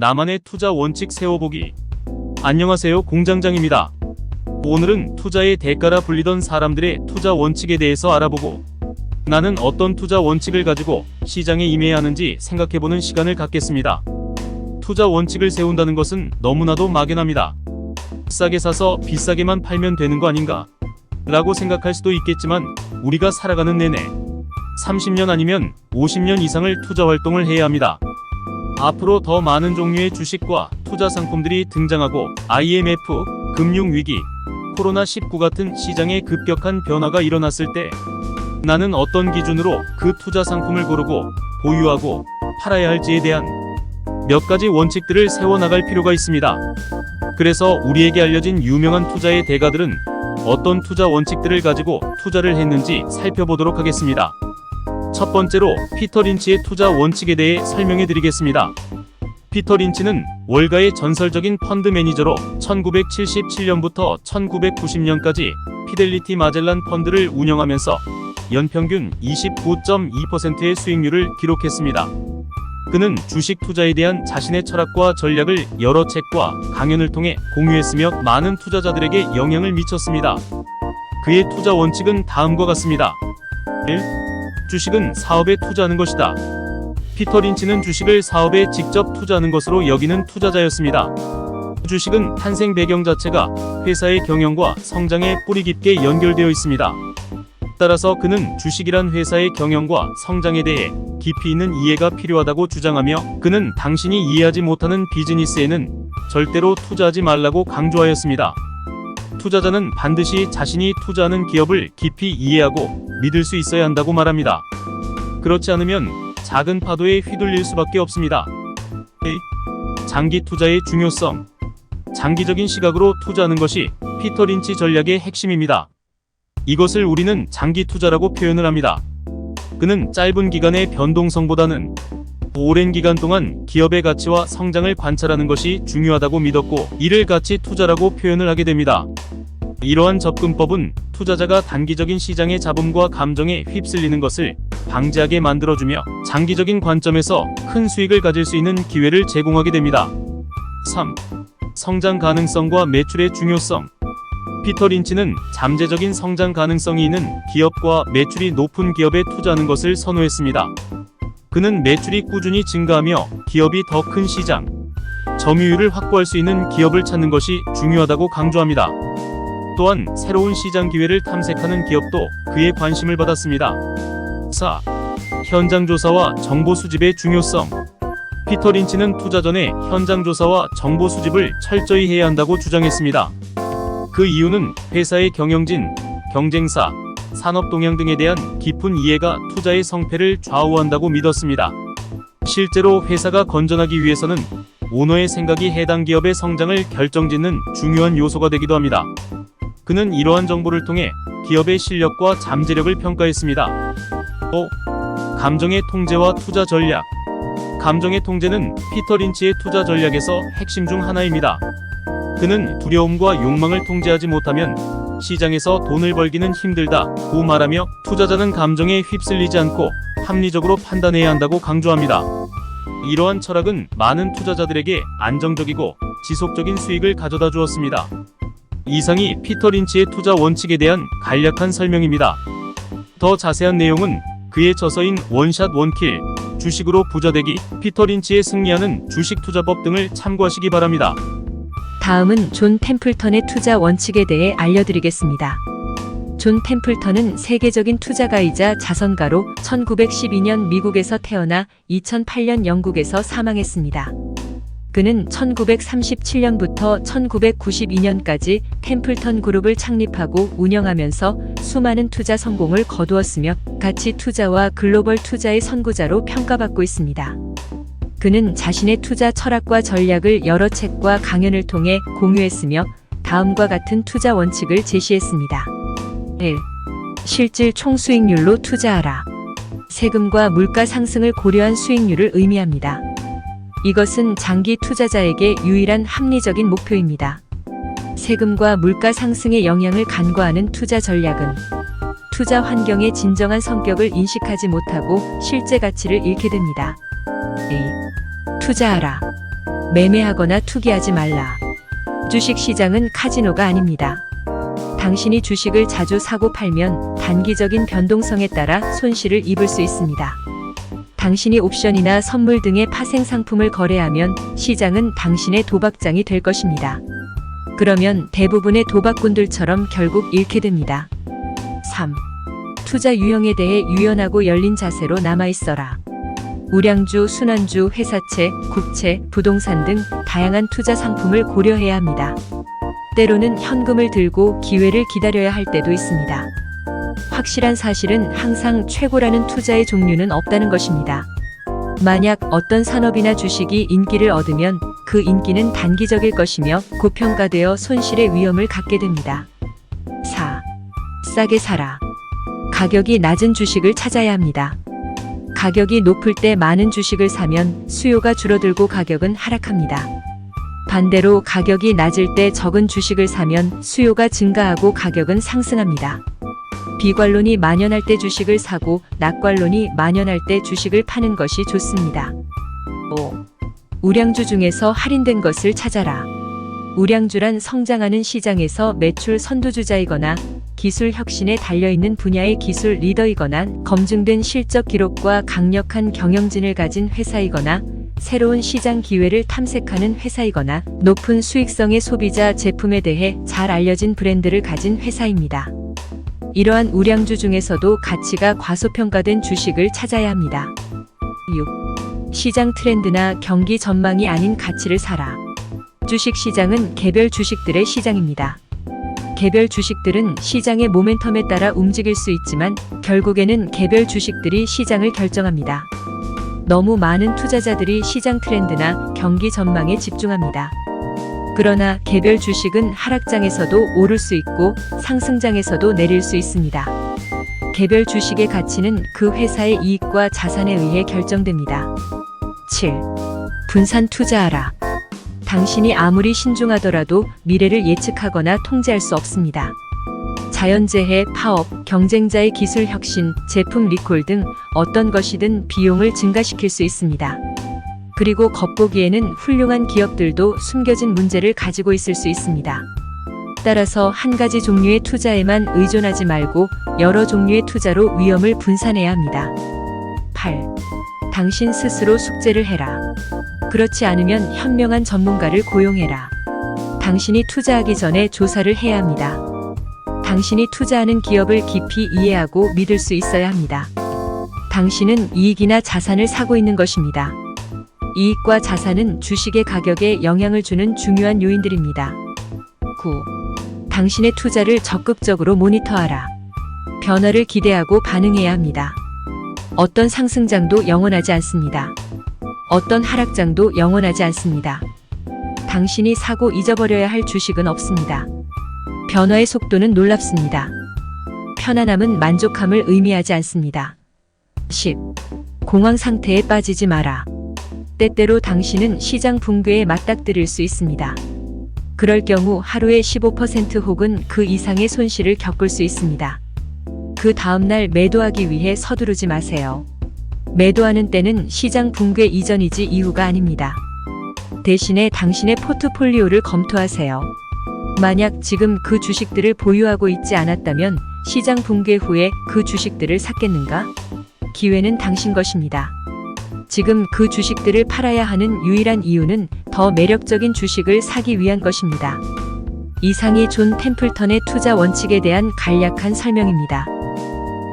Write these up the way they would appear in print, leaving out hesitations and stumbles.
나만의 투자 원칙 세워보기. 안녕하세요, 공장장입니다. 오늘은 투자의 대가라 불리던 사람들의 투자 원칙에 대해서 알아보고 나는 어떤 투자 원칙을 가지고 시장에 임해야 하는지 생각해보는 시간을 갖겠습니다. 투자 원칙을 세운다는 것은 너무나도 막연합니다. 싸게 사서 비싸게만 팔면 되는 거 아닌가? 라고 생각할 수도 있겠지만 우리가 살아가는 내내 30년 아니면 50년 이상을 투자 활동을 해야 합니다. 앞으로 더 많은 종류의 주식과 투자 상품들이 등장하고 IMF, 금융위기, 코로나19 같은 시장의 급격한 변화가 일어났을 때 나는 어떤 기준으로 그 투자 상품을 고르고 보유하고 팔아야 할지에 대한 몇 가지 원칙들을 세워나갈 필요가 있습니다. 그래서 우리에게 알려진 유명한 투자의 대가들은 어떤 투자 원칙들을 가지고 투자를 했는지 살펴보도록 하겠습니다. 첫 번째로 피터 린치의 투자 원칙에 대해 설명해 드리겠습니다. 피터 린치는 월가의 전설적인 펀드 매니저로 1977년부터 1990년까지 피델리티 마젤란 펀드를 운영하면서 연평균 29.2%의 수익률을 기록했습니다. 그는 주식 투자에 대한 자신의 철학과 전략을 여러 책과 강연을 통해 공유했으며 많은 투자자들에게 영향을 미쳤습니다. 그의 투자 원칙은 다음과 같습니다. 1. 주식은 사업에 투자하는 것이다. 피터 린치는 주식을 사업에 직접 투자하는 것으로 여기는 투자자였습니다. 주식은 탄생 배경 자체가 회사의 경영과 성장에 뿌리 깊게 연결되어 있습니다. 따라서 그는 주식이란 회사의 경영과 성장에 대해 깊이 있는 이해가 필요하다고 주장하며 그는 당신이 이해하지 못하는 비즈니스에는 절대로 투자하지 말라고 강조하였습니다. 투자자는 반드시 자신이 투자하는 기업을 깊이 이해하고 믿을 수 있어야 한다고 말합니다. 그렇지 않으면 작은 파도에 휘둘릴 수밖에 없습니다. 장기 투자의 중요성. 장기적인 시각으로 투자하는 것이 피터 린치 전략의 핵심입니다. 이것을 우리는 장기 투자라고 표현을 합니다. 그는 짧은 기간의 변동성보다는 오랜 기간 동안 기업의 가치와 성장을 관찰하는 것이 중요하다고 믿었고 이를 가치 투자라고 표현을 하게 됩니다. 이러한 접근법은 투자자가 단기적인 시장의 잡음과 감정에 휩쓸리는 것을 방지하게 만들어주며 장기적인 관점에서 큰 수익을 가질 수 있는 기회를 제공하게 됩니다. 3. 성장 가능성과 매출의 중요성. 피터 린치는 잠재적인 성장 가능성이 있는 기업과 매출이 높은 기업에 투자하는 것을 선호했습니다. 그는 매출이 꾸준히 증가하며 기업이 더 큰 시장, 점유율을 확보할 수 있는 기업을 찾는 것이 중요하다고 강조합니다. 또한 새로운 시장 기회를 탐색하는 기업도 그의 관심을 받았습니다. 4. 현장 조사와 정보 수집의 중요성. 피터 린치는 투자 전에 현장 조사와 정보 수집을 철저히 해야 한다고 주장했습니다. 그 이유는 회사의 경영진, 경쟁사, 산업 동향 등에 대한 깊은 이해가 투자의 성패를 좌우한다고 믿었습니다. 실제로 회사가 건전하기 위해서는 오너의 생각이 해당 기업의 성장을 결정짓는 중요한 요소가 되기도 합니다. 그는 이러한 정보를 통해 기업의 실력과 잠재력을 평가했습니다. 5. 감정의 통제와 투자 전략. 감정의 통제는 피터 린치의 투자 전략에서 핵심 중 하나입니다. 그는 두려움과 욕망을 통제하지 못하면 시장에서 돈을 벌기는 힘들다고 말하며 투자자는 감정에 휩쓸리지 않고 합리적으로 판단해야 한다고 강조합니다. 이러한 철학은 많은 투자자들에게 안정적이고 지속적인 수익을 가져다 주었습니다. 이상이 피터 린치의 투자 원칙에 대한 간략한 설명입니다. 더 자세한 내용은 그의 저서인 원샷 원킬, 주식으로 부자되기, 피터 린치의 승리하는 주식 투자법 등을 참고하시기 바랍니다. 다음은 존 템플턴의 투자 원칙에 대해 알려드리겠습니다. 존 템플턴은 세계적인 투자가이자 자선가로 1912년 미국에서 태어나 2008년 영국에서 사망했습니다. 그는 1937년부터 1992년까지 템플턴 그룹을 창립하고 운영하면서 수많은 투자 성공을 거두었으며 가치 투자와 글로벌 투자의 선구자로 평가받고 있습니다. 그는 자신의 투자 철학과 전략을 여러 책과 강연을 통해 공유했으며 다음과 같은 투자 원칙을 제시했습니다. 1. 실질 총수익률로 투자하라. 세금과 물가 상승을 고려한 수익률을 의미합니다. 이것은 장기 투자자에게 유일한 합리적인 목표입니다. 세금과 물가 상승의 영향을 간과하는 투자 전략은 투자 환경의 진정한 성격을 인식하지 못하고 실제 가치를 잃게 됩니다. 2. 투자하라. 매매하거나 투기하지 말라. 주식 시장은 카지노가 아닙니다. 당신이 주식을 자주 사고 팔면 단기적인 변동성에 따라 손실을 입을 수 있습니다. 당신이 옵션이나 선물 등의 파생 상품을 거래하면 시장은 당신의 도박장이 될 것입니다. 그러면 대부분의 도박꾼들처럼 결국 잃게 됩니다. 3. 투자 유형에 대해 유연하고 열린 자세로 남아있어라. 우량주, 순환주, 회사채, 국채, 부동산 등 다양한 투자 상품을 고려해야 합니다. 때로는 현금을 들고 기회를 기다려야 할 때도 있습니다. 확실한 사실은 항상 최고라는 투자의 종류는 없다는 것입니다. 만약 어떤 산업이나 주식이 인기를 얻으면 그 인기는 단기적일 것이며 고평가되어 손실의 위험을 갖게 됩니다. 4. 싸게 사라. 가격이 낮은 주식을 찾아야 합니다. 가격이 높을 때 많은 주식을 사면 수요가 줄어들고 가격은 하락합니다. 반대로 가격이 낮을 때 적은 주식을 사면 수요가 증가하고 가격은 상승합니다. 비관론이 만연할 때 주식을 사고 낙관론이 만연할 때 주식을 파는 것이 좋습니다. 5. 우량주 중에서 할인된 것을 찾아라. 우량주란 성장하는 시장에서 매출 선두주자이거나 기술 혁신에 달려있는 분야의 기술 리더이거나 검증된 실적 기록과 강력한 경영진을 가진 회사이거나 새로운 시장 기회를 탐색하는 회사이거나 높은 수익성의 소비자 제품에 대해 잘 알려진 브랜드를 가진 회사입니다. 이러한 우량주 중에서도 가치가 과소평가된 주식을 찾아야 합니다. 6. 시장 트렌드나 경기 전망이 아닌 가치를 사라. 주식 시장은 개별 주식들의 시장입니다. 개별 주식들은 시장의 모멘텀에 따라 움직일 수 있지만 결국에는 개별 주식들이 시장을 결정합니다. 너무 많은 투자자들이 시장 트렌드나 경기 전망에 집중합니다. 그러나 개별 주식은 하락장에서도 오를 수 있고 상승장에서도 내릴 수 있습니다. 개별 주식의 가치는 그 회사의 이익과 자산에 의해 결정됩니다. 7. 분산 투자하라. 당신이 아무리 신중하더라도 미래를 예측하거나 통제할 수 없습니다. 자연재해, 파업, 경쟁자의 기술 혁신, 제품 리콜 등 어떤 것이든 비용을 증가시킬 수 있습니다. 그리고 겉보기에는 훌륭한 기업들도 숨겨진 문제를 가지고 있을 수 있습니다. 따라서 한 가지 종류의 투자에만 의존하지 말고 여러 종류의 투자로 위험을 분산해야 합니다. 8. 당신 스스로 숙제를 해라. 그렇지 않으면 현명한 전문가를 고용해라. 당신이 투자하기 전에 조사를 해야 합니다. 당신이 투자하는 기업을 깊이 이해하고 믿을 수 있어야 합니다. 당신은 이익이나 자산을 사고 있는 것입니다. 이익과 자산은 주식의 가격에 영향을 주는 중요한 요인들입니다. 9. 당신의 투자를 적극적으로 모니터하라. 변화를 기대하고 반응해야 합니다. 어떤 상승장도 영원하지 않습니다. 어떤 하락장도 영원하지 않습니다. 당신이 사고 잊어버려야 할 주식은 없습니다. 변화의 속도는 놀랍습니다. 편안함은 만족함을 의미하지 않습니다. 10. 공황 상태에 빠지지 마라. 때때로 당신은 시장 붕괴에 맞닥뜨릴 수 있습니다. 그럴 경우 하루에 15% 혹은 그 이상의 손실을 겪을 수 있습니다. 그 다음날 매도하기 위해 서두르지 마세요. 매도하는 때는 시장 붕괴 이전이지 이후가 아닙니다. 대신에 당신의 포트폴리오를 검토하세요. 만약 지금 그 주식들을 보유하고 있지 않았다면 시장 붕괴 후에 그 주식들을 샀겠는가? 기회는 당신 것입니다. 지금 그 주식들을 팔아야 하는 유일한 이유는 더 매력적인 주식을 사기 위한 것입니다. 이상이 존 템플턴의 투자 원칙에 대한 간략한 설명입니다.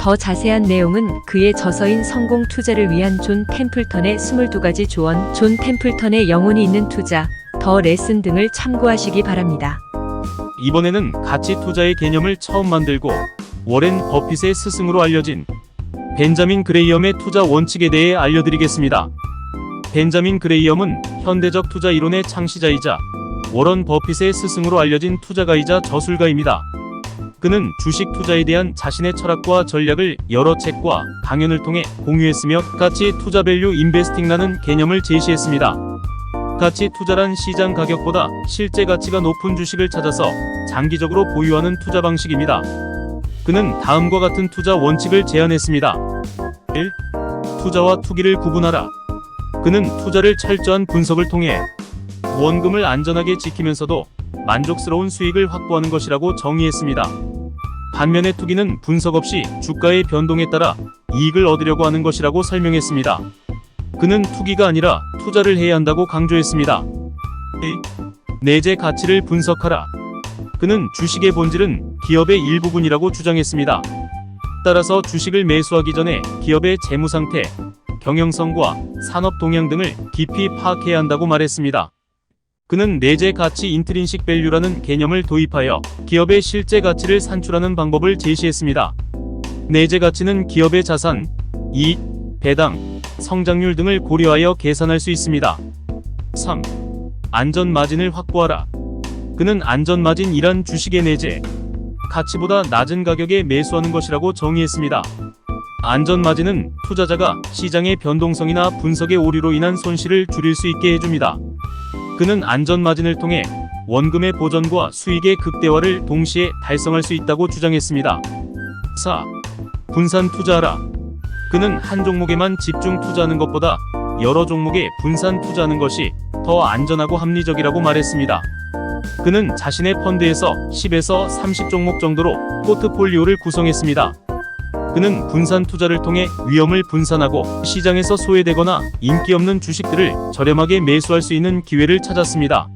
더 자세한 내용은 그의 저서인 성공 투자를 위한 존 템플턴의 22가지 조언, 존 템플턴의 영혼이 있는 투자, 더 레슨 등을 참고하시기 바랍니다. 이번에는 가치 투자의 개념을 처음 만들고 워렌 버핏의 스승으로 알려진 벤자민 그레이엄의 투자 원칙에 대해 알려드리겠습니다. 벤자민 그레이엄은 현대적 투자 이론의 창시자이자 워런 버핏의 스승으로 알려진 투자가이자 저술가입니다. 그는 주식 투자에 대한 자신의 철학과 전략을 여러 책과 강연을 통해 공유했으며 가치 투자 밸류 인베스팅라는 개념을 제시했습니다. 가치 투자란 시장 가격보다 실제 가치가 높은 주식을 찾아서 장기적으로 보유하는 투자 방식입니다. 그는 다음과 같은 투자 원칙을 제안했습니다. 1. 투자와 투기를 구분하라. 그는 투자를 철저한 분석을 통해 원금을 안전하게 지키면서도 만족스러운 수익을 확보하는 것이라고 정의했습니다. 반면에 투기는 분석 없이 주가의 변동에 따라 이익을 얻으려고 하는 것이라고 설명했습니다. 그는 투기가 아니라 투자를 해야 한다고 강조했습니다. 내재 가치를 분석하라. 그는 주식의 본질은 기업의 일부분이라고 주장했습니다. 따라서 주식을 매수하기 전에 기업의 재무 상태, 경영성과 산업 동향 등을 깊이 파악해야 한다고 말했습니다. 그는 내재 가치 인트린식 밸류라는 개념을 도입하여 기업의 실제 가치를 산출하는 방법을 제시했습니다. 내재 가치는 기업의 자산, 이익, 배당, 성장률 등을 고려하여 계산할 수 있습니다. 3. 안전 마진을 확보하라. 그는 안전 마진이란 주식의 내재 가치보다 낮은 가격에 매수하는 것이라고 정의했습니다. 안전 마진은 투자자가 시장의 변동성이나 분석의 오류로 인한 손실을 줄일 수 있게 해줍니다. 그는 안전 마진을 통해 원금의 보전과 수익의 극대화를 동시에 달성할 수 있다고 주장했습니다. 4. 분산 투자하라. 그는 한 종목에만 집중 투자하는 것보다 여러 종목에 분산 투자하는 것이 더 안전하고 합리적이라고 말했습니다. 그는 자신의 펀드에서 10에서 30종목 정도로 포트폴리오를 구성했습니다. 그는 분산 투자를 통해 위험을 분산하고 시장에서 소외되거나 인기 없는 주식들을 저렴하게 매수할 수 있는 기회를 찾았습니다.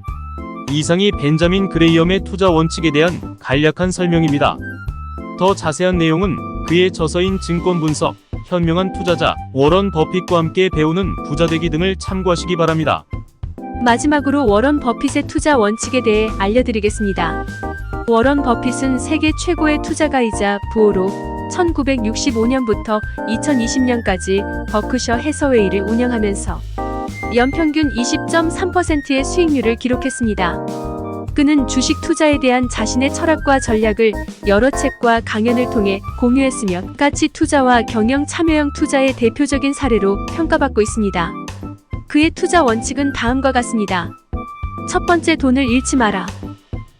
이상이 벤자민 그레이엄의 투자 원칙에 대한 간략한 설명입니다. 더 자세한 내용은 그의 저서인 증권 분석, 현명한 투자자 워런 버핏과 함께 배우는 부자되기 등을 참고하시기 바랍니다. 마지막으로 워런 버핏의 투자 원칙에 대해 알려드리겠습니다. 워런 버핏은 세계 최고의 투자가이자 부호로 1965년부터 2020년까지 버크셔 해서웨이를 운영하면서 연평균 20.3%의 수익률을 기록했습니다. 그는 주식 투자에 대한 자신의 철학과 전략을 여러 책과 강연을 통해 공유했으며 가치 투자와 경영 참여형 투자의 대표적인 사례로 평가받고 있습니다. 그의 투자 원칙은 다음과 같습니다. 첫 번째, 돈을 잃지 마라.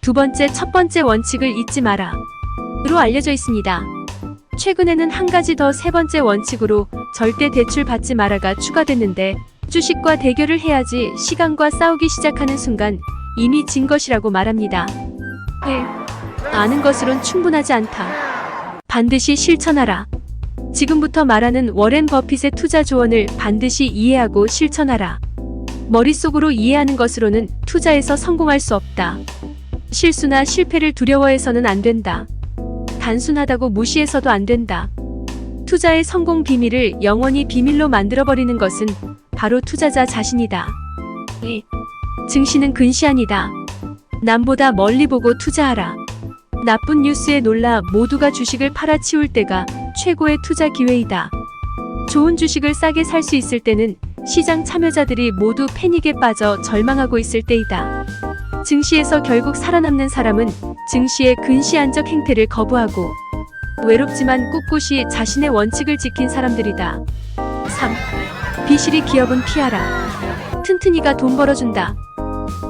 두 번째, 첫 번째 원칙을 잊지 마라. 로 알려져 있습니다. 최근에는 한 가지 더 세 번째 원칙으로 절대 대출 받지 마라가 추가됐는데 주식과 대결을 해야지 시간과 싸우기 시작하는 순간 이미 진 것이라고 말합니다. 아는 것으론 충분하지 않다. 반드시 실천하라. 지금부터 말하는 워렌 버핏의 투자 조언을 반드시 이해하고 실천하라. 머릿속으로 이해하는 것으로는 투자에서 성공할 수 없다. 실수나 실패를 두려워해서는 안 된다. 단순하다고 무시해서도 안 된다. 투자의 성공 비밀을 영원히 비밀로 만들어버리는 것은 바로 투자자 자신이다. 증시는 근시안이다. 남보다 멀리 보고 투자하라. 나쁜 뉴스에 놀라 모두가 주식을 팔아치울 때가 최고의 투자 기회이다. 좋은 주식을 싸게 살 수 있을 때는 시장 참여자들이 모두 패닉에 빠져 절망하고 있을 때이다. 증시에서 결국 살아남는 사람은 증시의 근시안적 행태를 거부하고 외롭지만 꿋꿋이 자신의 원칙을 지킨 사람들이다. 3. 비실이 기업은 피하라. 튼튼이가 돈 벌어준다.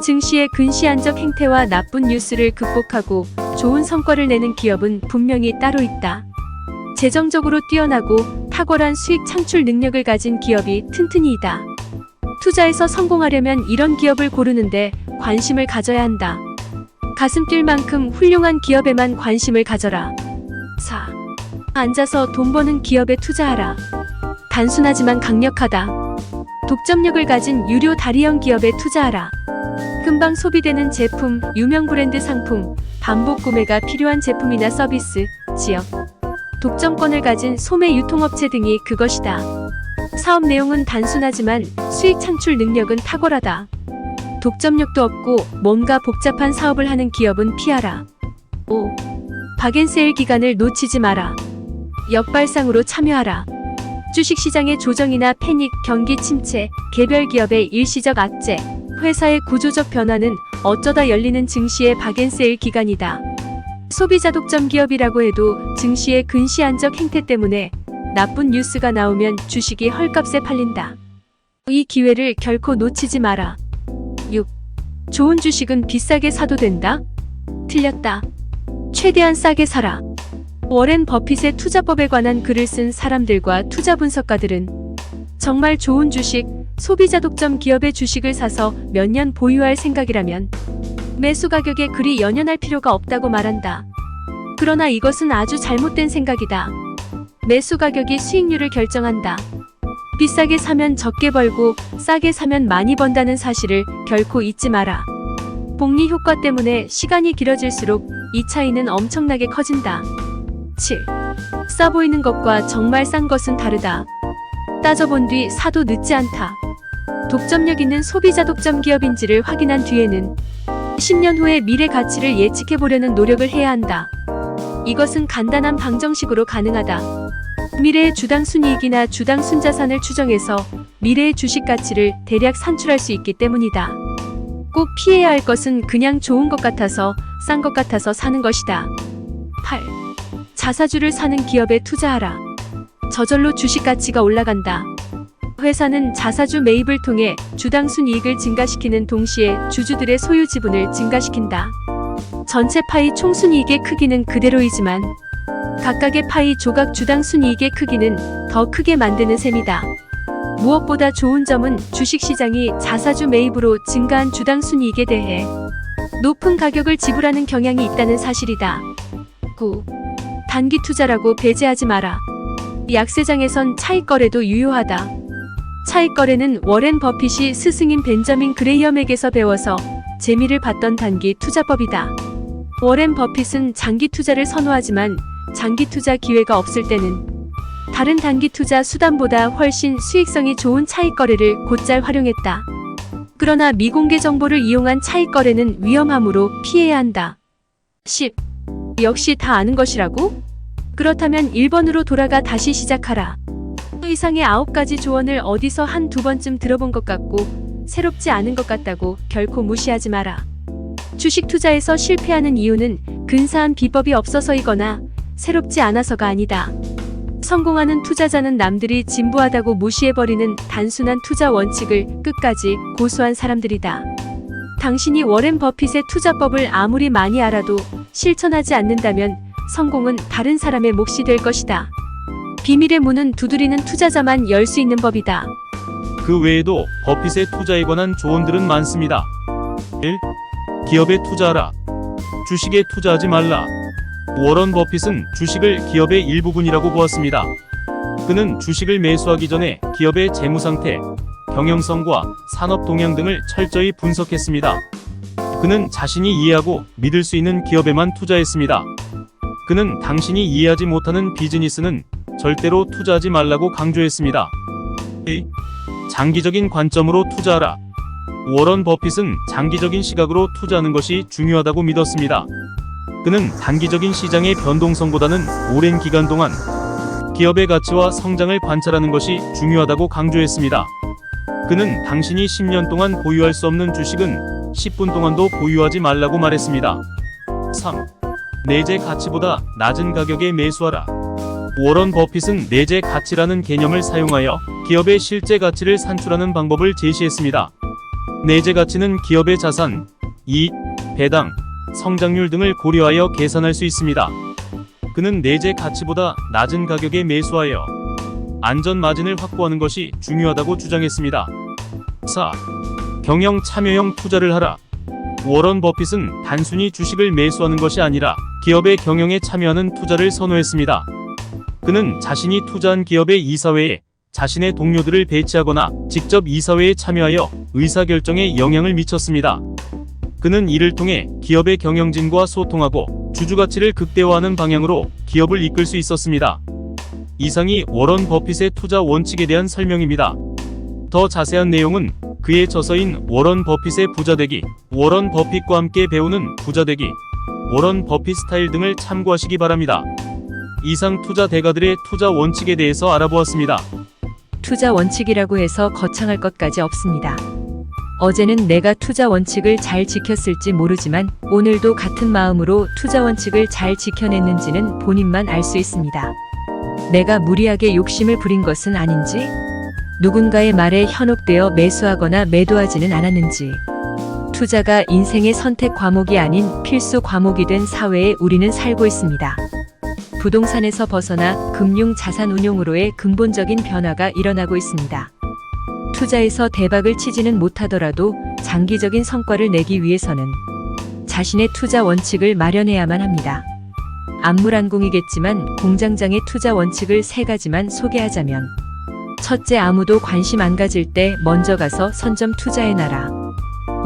증시의 근시안적 행태와 나쁜 뉴스를 극복하고 좋은 성과를 내는 기업은 분명히 따로 있다. 재정적으로 뛰어나고 탁월한 수익 창출 능력을 가진 기업이 튼튼이이다. 투자에서 성공하려면 이런 기업을 고르는데 관심을 가져야 한다. 가슴 뛸 만큼 훌륭한 기업에만 관심을 가져라. 4. 앉아서 돈 버는 기업에 투자하라. 단순하지만 강력하다. 독점력을 가진 유료 다리형 기업에 투자하라. 금방 소비되는 제품, 유명 브랜드 상품, 반복 구매가 필요한 제품이나 서비스, 지역, 독점권을 가진 소매 유통업체 등이 그것이다. 사업 내용은 단순하지만 수익 창출 능력은 탁월하다. 독점력도 없고 뭔가 복잡한 사업을 하는 기업은 피하라. 5. 박앤세일 기간을 놓치지 마라. 역발상으로 참여하라. 주식시장의 조정이나 패닉, 경기 침체, 개별 기업의 일시적 악재, 회사의 구조적 변화는 어쩌다 열리는 증시의 박앤세일 기간이다. 소비자 독점 기업이라고 해도 증시의 근시안적 행태 때문에 나쁜 뉴스가 나오면 주식이 헐값에 팔린다. 이 기회를 결코 놓치지 마라. 6. 좋은 주식은 비싸게 사도 된다? 틀렸다. 최대한 싸게 사라. 워렌 버핏의 투자법에 관한 글을 쓴 사람들과 투자 분석가들은 정말 좋은 주식, 소비자 독점 기업의 주식을 사서 몇 년 보유할 생각이라면 매수 가격에 그리 연연할 필요가 없다고 말한다. 그러나 이것은 아주 잘못된 생각이다. 매수 가격이 수익률을 결정한다. 비싸게 사면 적게 벌고 싸게 사면 많이 번다는 사실을 결코 잊지 마라. 복리 효과 때문에 시간이 길어질수록 이 차이는 엄청나게 커진다. 7. 싸 보이는 것과 정말 싼 것은 다르다. 따져본 뒤 사도 늦지 않다. 독점력 있는 소비자 독점 기업인지를 확인한 뒤에는 10년 후의 미래 가치를 예측해 보려는 노력을 해야 한다. 이것은 간단한 방정식으로 가능하다. 미래의 주당 순이익이나 주당 순자산을 추정해서 미래의 주식 가치를 대략 산출할 수 있기 때문이다. 꼭 피해야 할 것은 그냥 좋은 것 같아서 싼 것 같아서 사는 것이다. 8. 자사주를 사는 기업에 투자하라. 저절로 주식 가치가 올라간다. 회사는 자사주 매입을 통해 주당 순이익을 증가시키는 동시에 주주들의 소유 지분을 증가시킨다. 전체 파이 총 순이익의 크기는 그대로이지만 각각의 파이 조각 주당 순이익의 크기는 더 크게 만드는 셈이다. 무엇보다 좋은 점은 주식시장이 자사주 매입으로 증가한 주당 순이익에 대해 높은 가격을 지불하는 경향이 있다는 사실이다. 9. 단기 투자라고 배제하지 마라. 약세장에선 차익 거래도 유효하다. 차익 거래는 워렌 버핏이 스승인 벤저민 그레이엄에게서 배워서 재미를 봤던 단기 투자법이다. 워렌 버핏은 장기 투자를 선호하지만 장기 투자 기회가 없을 때는 다른 단기 투자 수단보다 훨씬 수익성이 좋은 차익 거래를 곧잘 활용했다. 그러나 미공개 정보를 이용한 차익 거래는 위험하므로 피해야 한다. 10. 역시 다 아는 것이라고? 그렇다면 1번으로 돌아가 다시 시작하라. 이상의 9가지 조언을 어디서 한두 번쯤 들어본 것 같고 새롭지 않은 것 같다고 결코 무시하지 마라. 주식 투자에서 실패하는 이유는 근사한 비법이 없어서이거나 새롭지 않아서가 아니다. 성공하는 투자자는 남들이 진부하다고 무시해버리는 단순한 투자 원칙을 끝까지 고수한 사람들이다. 당신이 워렌 버핏의 투자법을 아무리 많이 알아도 실천하지 않는다면 성공은 다른 사람의 몫이 될 것이다. 비밀의 문은 두드리는 투자자만 열 수 있는 법이다. 그 외에도 버핏의 투자에 관한 조언들은 많습니다. 1. 기업에 투자하라. 주식에 투자하지 말라. 워런 버핏은 주식을 기업의 일부분이라고 보았습니다. 그는 주식을 매수하기 전에 기업의 재무 상태, 경영성과 산업 동향 등을 철저히 분석했습니다. 그는 자신이 이해하고 믿을 수 있는 기업에만 투자했습니다. 그는 당신이 이해하지 못하는 비즈니스는 절대로 투자하지 말라고 강조했습니다. 2. 장기적인 관점으로 투자하라. 워런 버핏은 장기적인 시각으로 투자하는 것이 중요하다고 믿었습니다. 그는 단기적인 시장의 변동성보다는 오랜 기간 동안 기업의 가치와 성장을 관찰하는 것이 중요하다고 강조했습니다. 그는 당신이 10년 동안 보유할 수 없는 주식은 10분 동안도 보유하지 말라고 말했습니다. 3. 내재 가치보다 낮은 가격에 매수하라. 워런 버핏은 내재 가치라는 개념을 사용하여 기업의 실제 가치를 산출하는 방법을 제시했습니다. 내재 가치는 기업의 자산, 이익, 배당, 성장률 등을 고려하여 계산할 수 있습니다. 그는 내재 가치보다 낮은 가격에 매수하여 안전 마진을 확보하는 것이 중요하다고 주장했습니다. 4. 경영 참여형 투자를 하라. 워런 버핏은 단순히 주식을 매수하는 것이 아니라 기업의 경영에 참여하는 투자를 선호했습니다. 그는 자신이 투자한 기업의 이사회에 자신의 동료들을 배치하거나 직접 이사회에 참여하여 의사결정에 영향을 미쳤습니다. 그는 이를 통해 기업의 경영진과 소통하고 주주가치를 극대화하는 방향으로 기업을 이끌 수 있었습니다. 이상이 워런 버핏의 투자 원칙에 대한 설명입니다. 더 자세한 내용은 그의 저서인 워런 버핏의 부자되기, 워런 버핏과 함께 배우는 부자되기, 워런 버핏 스타일 등을 참고하시기 바랍니다. 이상 투자 대가들의 투자 원칙에 대해서 알아보았습니다. 투자 원칙이라고 해서 거창할 것까지 없습니다. 어제는 내가 투자 원칙을 잘 지켰을지 모르지만 오늘도 같은 마음으로 투자 원칙을 잘 지켜냈는지는 본인만 알 수 있습니다. 내가 무리하게 욕심을 부린 것은 아닌지, 누군가의 말에 현혹되어 매수하거나 매도하지는 않았는지, 투자가 인생의 선택 과목이 아닌 필수 과목이 된 사회에 우리는 살고 있습니다. 부동산에서 벗어나 금융 자산 운용으로의 근본적인 변화가 일어나고 있습니다. 투자에서 대박을 치지는 못하더라도 장기적인 성과를 내기 위해서는 자신의 투자 원칙을 마련해야만 합니다. 안물안공이겠지만 공장장의 투자 원칙을 3가지만 소개하자면, 첫째, 아무도 관심 안 가질 때 먼저 가서 선점 투자해놔라.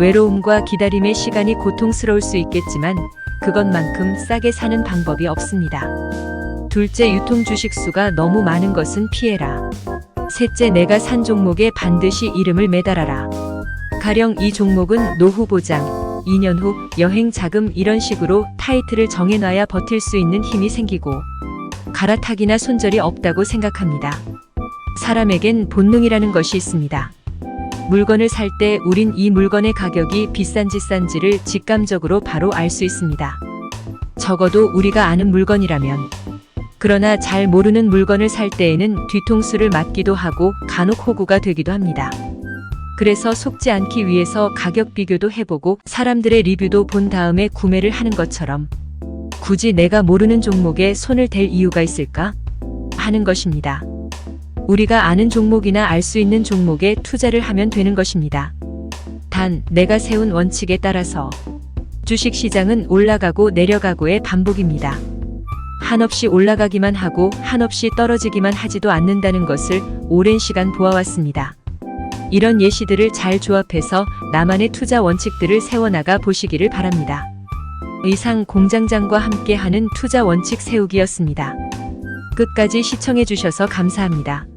외로움과 기다림의 시간이 고통스러울 수 있겠지만 그것만큼 싸게 사는 방법이 없습니다. 둘째, 유통 주식수가 너무 많은 것은 피해라. 셋째, 내가 산 종목에 반드시 이름을 매달아라. 가령 이 종목은 노후 보장, 2년 후 여행 자금, 이런 식으로 타이틀을 정해놔야 버틸 수 있는 힘이 생기고 갈아타기나 손절이 없다고 생각합니다. 사람에겐 본능이라는 것이 있습니다. 물건을 살 때 우린 이 물건의 가격이 비싼지 싼지를 직감적으로 바로 알 수 있습니다. 적어도 우리가 아는 물건이라면. 그러나 잘 모르는 물건을 살 때에는 뒤통수를 맞기도 하고 간혹 호구가 되기도 합니다. 그래서 속지 않기 위해서 가격 비교도 해보고 사람들의 리뷰도 본 다음에 구매를 하는 것처럼, 굳이 내가 모르는 종목에 손을 댈 이유가 있을까? 하는 것입니다. 우리가 아는 종목이나 알 수 있는 종목에 투자를 하면 되는 것입니다. 단, 내가 세운 원칙에 따라서. 주식시장은 올라가고 내려가고의 반복입니다. 한없이 올라가기만 하고 한없이 떨어지기만 하지도 않는다는 것을 오랜 시간 보아왔습니다. 이런 예시들을 잘 조합해서 나만의 투자 원칙들을 세워나가 보시기를 바랍니다. 이상 공장장과 함께하는 투자 원칙 세우기였습니다. 끝까지 시청해주셔서 감사합니다.